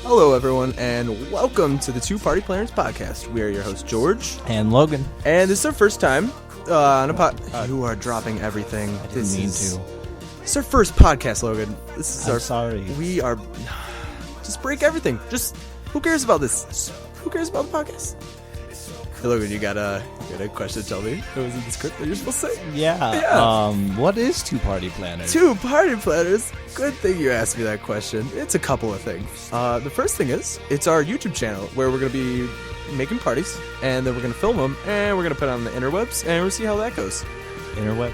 Hello, everyone, and welcome to the TwoPartyPlanners podcast. We are your hosts, George and Logan, and this is our first time on a pod. You are dropping everything. I didn't mean to. It's our first podcast, Logan. This is sorry. We are just break everything. Just who cares about this? Who cares about the podcast? Hey, Logan, you got a question to tell me? It was in the script that you're supposed to say? Yeah. What is TwoPartyPlanners? TwoPartyPlanners. Good thing you asked me that question. It's a couple of things. The first thing is, it's our YouTube channel where we're going to be making parties, and then we're going to film them, and we're going to put it on the interwebs, and we'll see how that goes. Interwebs?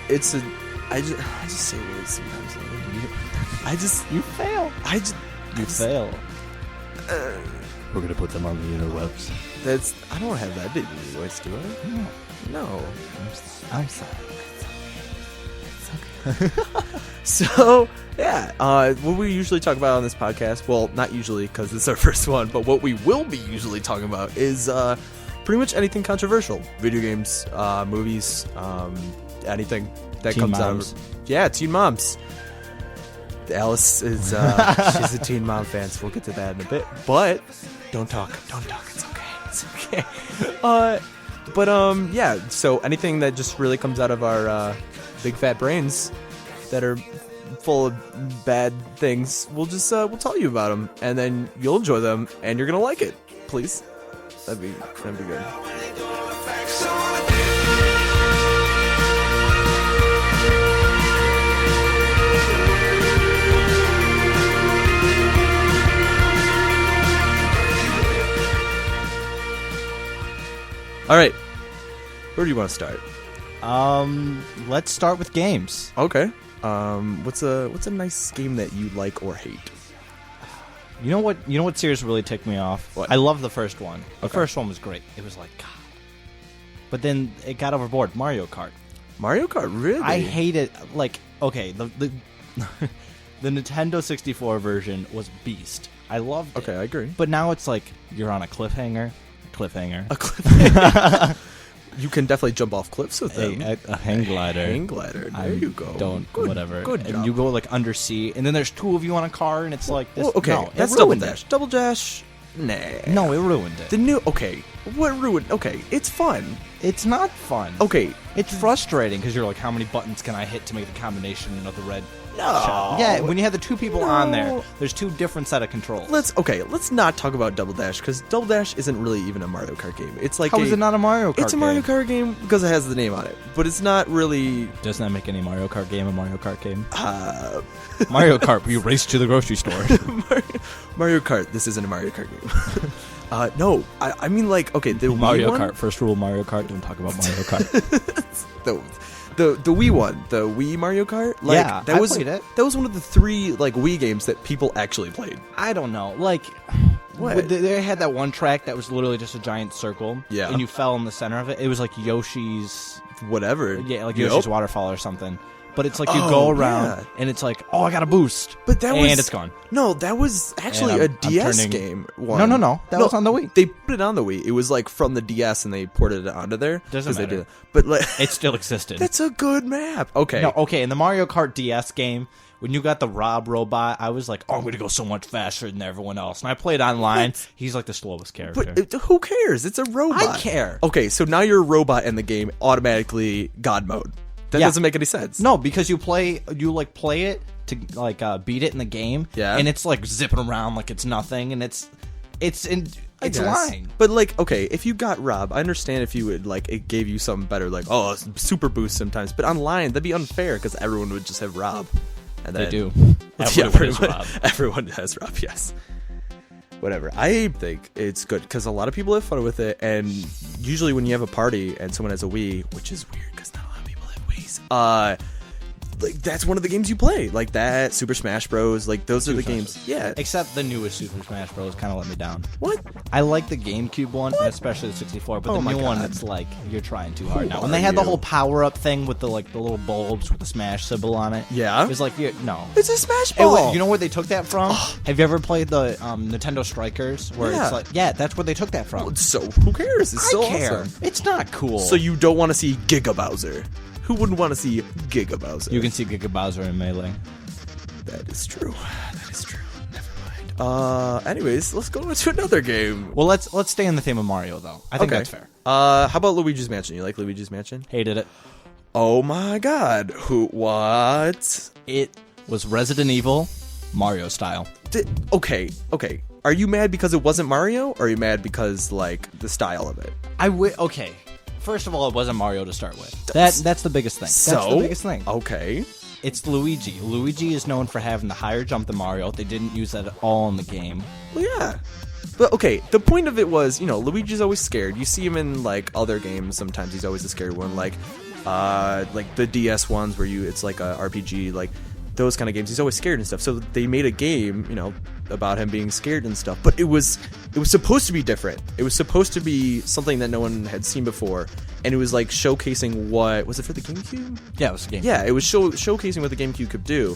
It's a... I just say words sometimes. You fail. You fail. We're going to put them on the interwebs. I don't have that big voice, do I? No. I'm sorry. It's okay. So, yeah, what we usually talk about on this podcast, well, not usually because this is our first one, but what we will be usually talking about is pretty much anything controversial. Video games, movies, anything that teen comes moms. out of... Yeah, teen moms. Alice is, she's a teen mom fan, so we'll get to that in a bit. But, don't talk, it's okay. It's okay. Yeah, so anything that just really comes out of our big fat brains that are full of bad things, we'll tell you about them, and then you'll enjoy them, and you're gonna like it. Please, that'd be good. All right, where do you want to start? Let's start with games. Okay. What's a nice game that you like or hate? You know what series really ticked me off? What? I love the first one. The Okay. first one was great. It was like, God. But then it got overboard. Mario Kart. Mario Kart, really? I hate it. Like, okay, the the Nintendo 64 version was beast. I loved it. Okay, I agree. But now it's like you're on a cliffhanger. A cliff. You can definitely jump off cliffs with them. A hang glider. Hang glider. There you go. Whatever. Good and job. you go like undersea, and then there's two of you on a car, and it's like this. Well, okay, no, that's it Double ruined Dash. it. Double Dash. Nah. No, it ruined it. The new. Okay. What ruined? Okay, it's fun. It's not fun. Okay. It's frustrating because you're like, how many buttons can I hit to make the combination of the red? No. Yeah, when you have the two people on there, No. there's two different set of controls. Let's not talk about Double Dash because Double Dash isn't really even a Mario Kart game. It's like How is it not a Mario Kart? It's a Mario Kart game because it has the name on it, but it's not really. Doesn't that make any Mario Kart game a Mario Kart game? Mario Kart, we race to the grocery store. Mario Kart. This isn't a Mario Kart game. No, I mean like okay, the Mario Wii Kart. one? First rule: Mario Kart. Don't talk about Mario Kart. The Wii one, the Wii Mario Kart. Like, Yeah, that I was played it. That was one of the 3 like Wii games that people actually played. I don't know. Like, What? They had that one track that was literally just a giant circle. Yeah. And you fell in the center of it. It was like Yoshi's. Whatever. Yeah, like Yup. Yoshi's Waterfall or something. But it's like you Oh, go around yeah. and it's like, oh, I got a boost. But that and was it's gone. No, that was actually And a I'm DS turning- game. One. No. That was on the Wii. They put it on the Wii. It was like from the DS and they ported it onto there. Doesn't 'cause they matter. did. But like, It still existed. that's a good map. Okay. No, okay, in the Mario Kart DS game, when you got the Rob robot, I was like, oh, I'm going to go so much faster than everyone else. And I played online. What? He's like the slowest character. But who cares? It's a robot. I care. Okay, so now you're a robot in the game, automatically God mode. That Yeah. doesn't make any sense. No, because you play it to like beat it in the game, Yeah. and it's like zipping around like it's nothing, and it's I guess. lying. But like, okay, if you got Rob, I understand if you would like it gave you something better, like super boost sometimes. But online, that'd be unfair because everyone would just have Rob. And They then, do. Yeah, Everyone is Rob. Everyone has Rob. Yes. Whatever. I think it's good because a lot of people have fun with it, and usually when you have a party and someone has a Wii, which is weird because not a lot of people have Wiis, like that's one of the games you play, like that Super Smash Bros. Like those are the games. Yeah. Except the newest Super Smash Bros. Kind of let me down. What? I like the GameCube one, and especially the 64, but Oh the my new one, God. it's like you're trying too hard Who now. When are they had the you? whole power-up thing with the little bulbs with the Smash symbol on it, Yeah. it's like no. It's a Smash Hey, Ball. wait, you know where they took that from? Have you ever played the Nintendo Strikers? Where Yeah. it's like, yeah, that's where they took that from. So who cares? It's still I care. awesome. It's not cool. So you don't want to see Giga Bowser? Who wouldn't want to see Giga Bowser? You can see Giga Bowser in Melee. That is true. That is true. Never mind. Anyways, let's go into another game. Well, let's stay in the theme of Mario, though. I think that's fair. How about Luigi's Mansion? You like Luigi's Mansion? Hated it. Oh my god. What? It was Resident Evil, Mario style. Okay. Are you mad because it wasn't Mario, or are you mad because, like, the style of it? Okay. First of all, it wasn't Mario to start with. That's the biggest thing. That's the biggest thing. Okay. It's Luigi. Luigi is known for having the higher jump than Mario. They didn't use that at all in the game. Well, yeah. But, okay, the point of it was, Luigi's always scared. You see him in, like, other games. Sometimes he's always the scared one. Like the DS ones where it's like a RPG, like, those kind of games. He's always scared and stuff. So they made a game, about him being scared and stuff. But it was supposed to be different. It was supposed to be something that no one had seen before. And it was like showcasing what was it for the GameCube? Yeah, it was the GameCube. Yeah, it was showcasing what the GameCube could do,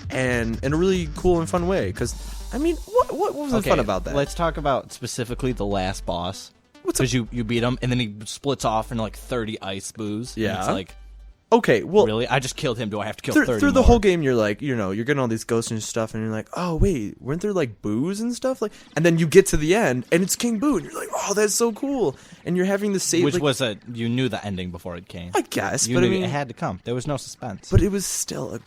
and in a really cool and fun way. Because what was fun about that? Let's talk about specifically the last boss. Because you beat him, and then he splits off into like 30 ice boos. Yeah, and it's like, okay, well, really, I just killed him. Do I have to kill 30 through the more? whole game? You're like, you're getting all these ghosts and stuff, and you're like, oh wait, weren't there like boos and stuff? Like, and then you get to the end, and it's King Boo, and you're like, oh, that's so cool. And you're having the save, which was you knew the ending before it came. I guess, you but knew I mean, it had to come. There was no suspense. But it was still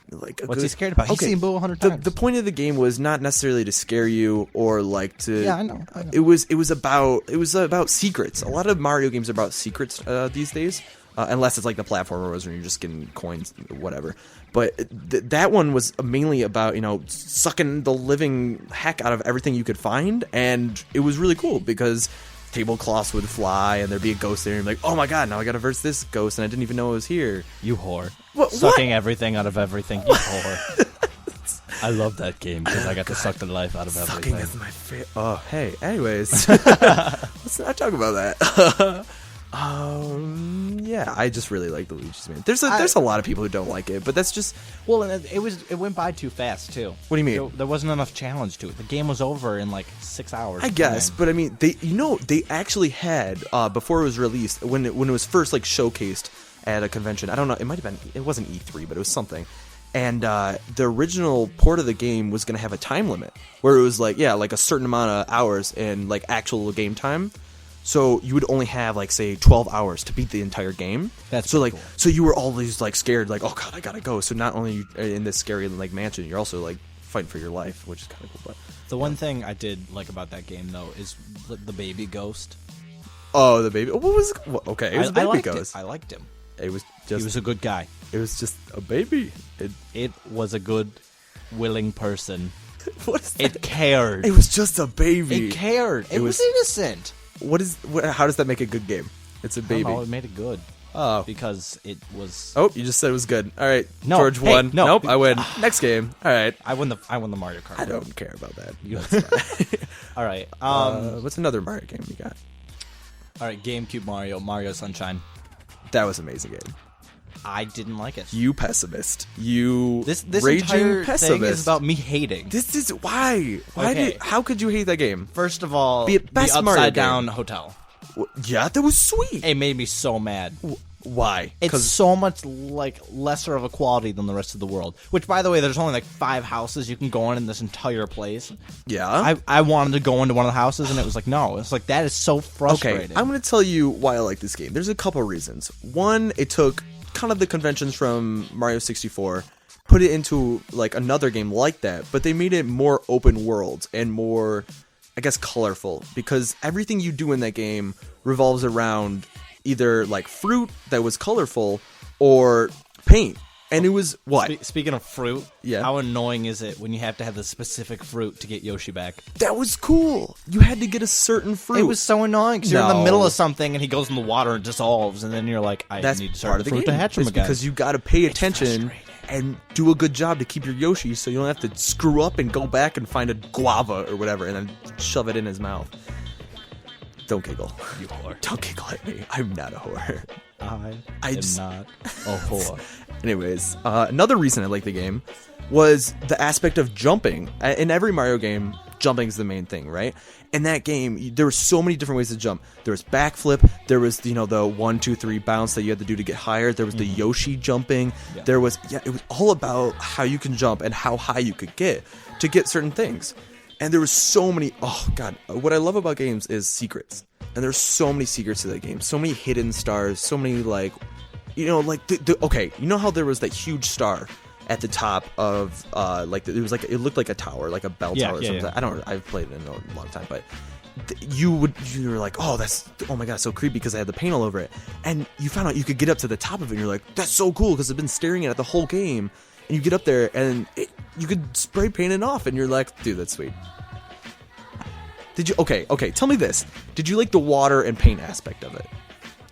What's he scared about? He's seen Boo 100 times. The point of the game was not necessarily to scare you or like to. Yeah, I know. It was about secrets. A lot of Mario games are about secrets these days. Unless it's like the platformer was where you're just getting coins, whatever. But that one was mainly about, sucking the living heck out of everything you could find. And it was really cool because tablecloths would fly and there'd be a ghost there. And you're like, oh my god, now I gotta verse this ghost and I didn't even know it was here. You whore. Sucking everything out of everything, you whore. I love that game because I got to suck the life out of everything. Sucking is my favorite. Oh, hey, anyways. Let's not talk about that. Yeah, I just really like the Luigi's Mansion. There's a lot of people who don't like it, but that's just and it went by too fast too. What do you mean? There wasn't enough challenge to it. The game was over in like 6 hours. I guess, but I mean, they actually had before it was released when it was first like showcased at a convention. I don't know, it wasn't E3, but it was something. And the original port of the game was going to have a time limit where it was like a certain amount of hours and like actual game time. So you would only have like say 12 hours to beat the entire game. That's so like cool. So you were always like scared, like, oh god, I gotta go. So not only in this scary like mansion, you're also like fighting for your life, which is kind of cool. But the one thing I did like about that game though is the baby ghost. Oh, the baby. What was? Okay, it was a baby ghost. I liked him. It was just. He was a good guy. It was just a baby. It was a good, willing person. What is that? It cared. It was just a baby. It cared. It was innocent. How does that make a good game? It's a baby. I don't know, it made it good. Oh. Because it was... Oh, you just said it was good. All right, no, George won. No. Nope, I win. Next game. All right. I won the Mario Kart. I don't care about that. All right. What's another Mario game you got? All right, GameCube Mario Sunshine. That was an amazing game. I didn't like it. You pessimist. You this raging entire pessimist. thing is about me hating. This is why. Okay. How could you hate that game? First of all, the best Mario upside game. down hotel. Yeah, that was sweet. It made me so mad. Why? It's so much like lesser of a quality than the rest of the world. Which, by the way, there's only like 5 houses you can go in this entire place. Yeah. I wanted to go into one of the houses, and it was like, no. It's like, that is so frustrating. Okay, I'm going to tell you why I like this game. There's a couple reasons. One, it took kind of the conventions from Mario 64, put it into like another game like that, but they made it more open world and more, I guess, colorful, because everything you do in that game revolves around either like fruit that was colorful or paint. And it was what? Speaking of fruit, yeah. How annoying is it when you have to have the specific fruit to get Yoshi back? That was cool. You had to get a certain fruit. It was so annoying because you're in the middle of something and he goes in the water and dissolves, and then you're like, I need to start the fruit to hatch him again. Because you got to pay attention and do a good job to keep your Yoshi, so you don't have to screw up and go back and find a guava or whatever and then shove it in his mouth. Don't giggle. You whore. Don't giggle at me. I'm not a whore. I am not a whore. Anyways, another reason I like the game was the aspect of jumping. In every Mario game, jumping is the main thing, right? In that game, there were so many different ways to jump. There was backflip. There was, the 1, 2, 3 bounce that you had to do to get higher. There was the Yoshi jumping. Yeah. It was all about how you can jump and how high you could get to get certain things. And there was so many. Oh god, what I love about games is secrets. And there's so many secrets to that game. So many hidden stars. So many like, like okay, you know how there was that huge star at the top of like it was like it looked like a tower, like a bell tower or something. Yeah. I've played it in a long time, but you were like, oh my god, so creepy because I had the paint all over it. And you found out you could get up to the top of it and you're like, that's so cool because I've been staring at it the whole game. And you get up there and you could spray paint it off and you're like, dude, that's sweet. Did you okay, tell me this. Did you like the water and paint aspect of it?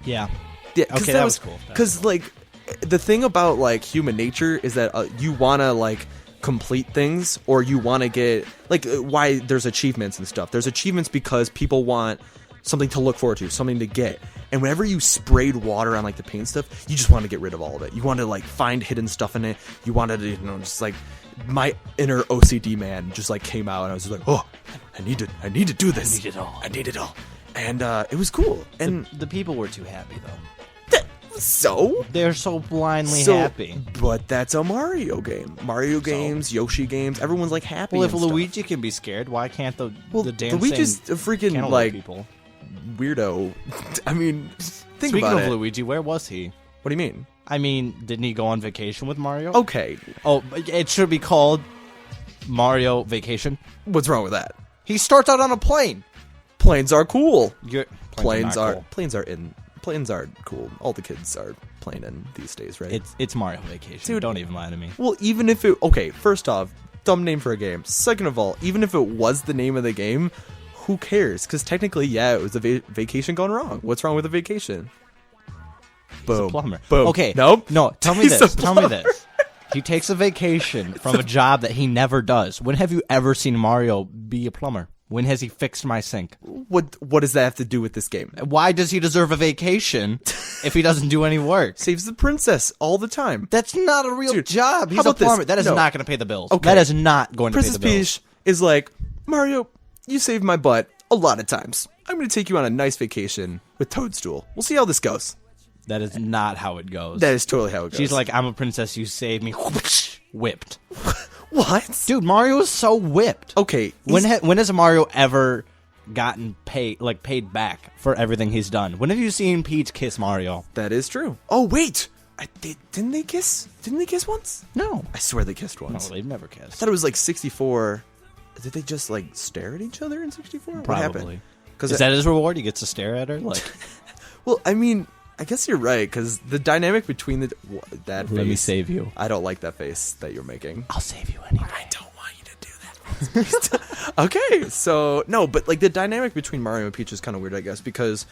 Yeah. Yeah, okay, that was cool. Because like the thing about like human nature is that you want to like complete things, or you want to get like why there's achievements and stuff. There's achievements because people want something to look forward to, something to get. And whenever you sprayed water on like the paint stuff, you just want to get rid of all of it. You want to like find hidden stuff in it. You wanted to, just like my inner OCD man just like came out and I was just like, oh, I need to do this. I need it all. And it was cool. And the people were too happy though. So? They're so blindly happy. But that's a Mario game. Mario games, Yoshi games, everyone's like happy. Well, if and Luigi can be scared, why can't the dancing Luigi's a freaking like people? Weirdo. I mean, think Speaking about of it. Luigi, where was he? What do you mean? I mean, didn't he go on vacation with Mario? Okay. Oh, it should be called Mario Vacation. What's wrong with that? He starts out on a plane. Planes are cool. Planes are cool. All the kids are playing in these days, right? It's Mario Vacation. Dude, don't even lie to me. Well, even if it... Okay, first off, dumb name for a game. Second of all, even if it was the name of the game, who cares? Because technically, yeah, it was a vacation gone wrong. What's wrong with a vacation? Boom. He's a plumber. Boom. Okay. Nope. No, tell me He's this. a Tell me this. He takes a vacation from a job that he never does. When have you ever seen Mario be a plumber? When has he fixed my sink? What does that have to do with this game? Why does he deserve a vacation if he doesn't do any work? Saves the princess all the time. That's not a real job. He's a plumber. That is not going to pay the bills. Okay. That is not going to Princess pay the bills. Peach is like, Mario, you saved my butt a lot of times. I'm going to take you on a nice vacation with Toadstool. We'll see how this goes. That is not how it goes. That is totally how it goes. She's like, I'm a princess, you saved me. Whipped. What? Dude, Mario is so whipped. Okay. When has Mario ever gotten paid back for everything he's done? When have you seen Peach kiss Mario? That is true. Oh, wait. Didn't they kiss? Didn't they kiss once? No. I swear they kissed once. No, they've never kissed. I thought it was like 64. Did they just like stare at each other in 64? Probably. What happened? Is that his reward? He gets to stare at her? Like, well, I mean, I guess you're right, because the dynamic between that face... Let me save you. I don't like that face that you're making. I'll save you anyway. I don't want you to do that. Okay, so... No, but like the dynamic between Mario and Peach is kind of weird, I guess, because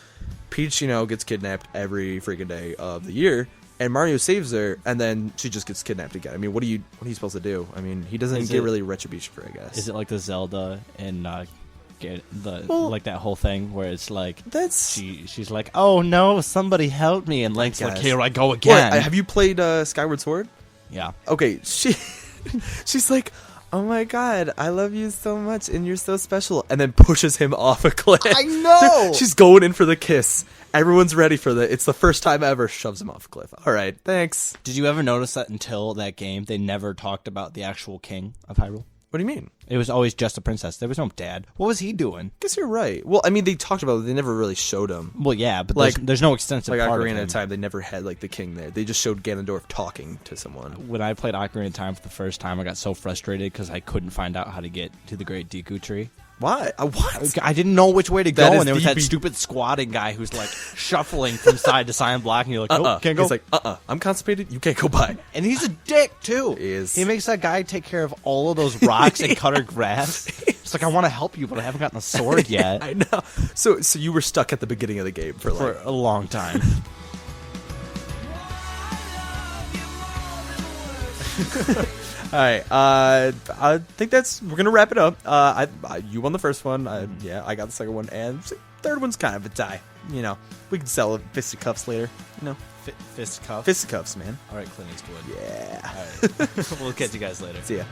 Peach, gets kidnapped every freaking day of the year, and Mario saves her, and then she just gets kidnapped again. I mean, what are you supposed to do? I mean, he doesn't get really retribution for it, I guess. Is it like the Zelda and... like that whole thing where it's like she's like, oh no, somebody help me, and Link's like, here I go again. Well, have you played Skyward Sword? Yeah. Okay, she's like, oh my god, I love you so much and you're so special, and then pushes him off a cliff. I know. She's going in for the kiss. Everyone's ready for it's the first time ever. Shoves him off a cliff. All right, thanks. Did you ever notice that until that game they never talked about the actual king of Hyrule? What do you mean? It was always just a princess. There was no dad. What was he doing? Guess you're right. Well, I mean, they talked about it. They never really showed him. Well, yeah, but there's no extensive part of him. Ocarina of Time, they never had like the king there. They just showed Ganondorf talking to someone. When I played Ocarina of Time for the first time, I got so frustrated because I couldn't find out how to get to the Great Deku Tree. Why? What? I didn't know which way to go, and there was that stupid squatting guy who's like shuffling from side to side and blocking. You're like, oh, can't go. He's like, I'm constipated. You can't go by. And he's a dick too. He is. He makes that guy take care of all of those rocks and cut her grass. It's like, I want to help you, but I haven't gotten a sword yet. I know. So you were stuck at the beginning of the game for a long time. All right, I think we're gonna wrap it up. You won the first one. I got the second one, and the third one's kind of a tie. We can sell fisticuffs later. Fisticuffs? Fisticuffs, man. All right, Clint Eastwood. Yeah. All right. We'll catch you guys later. See ya.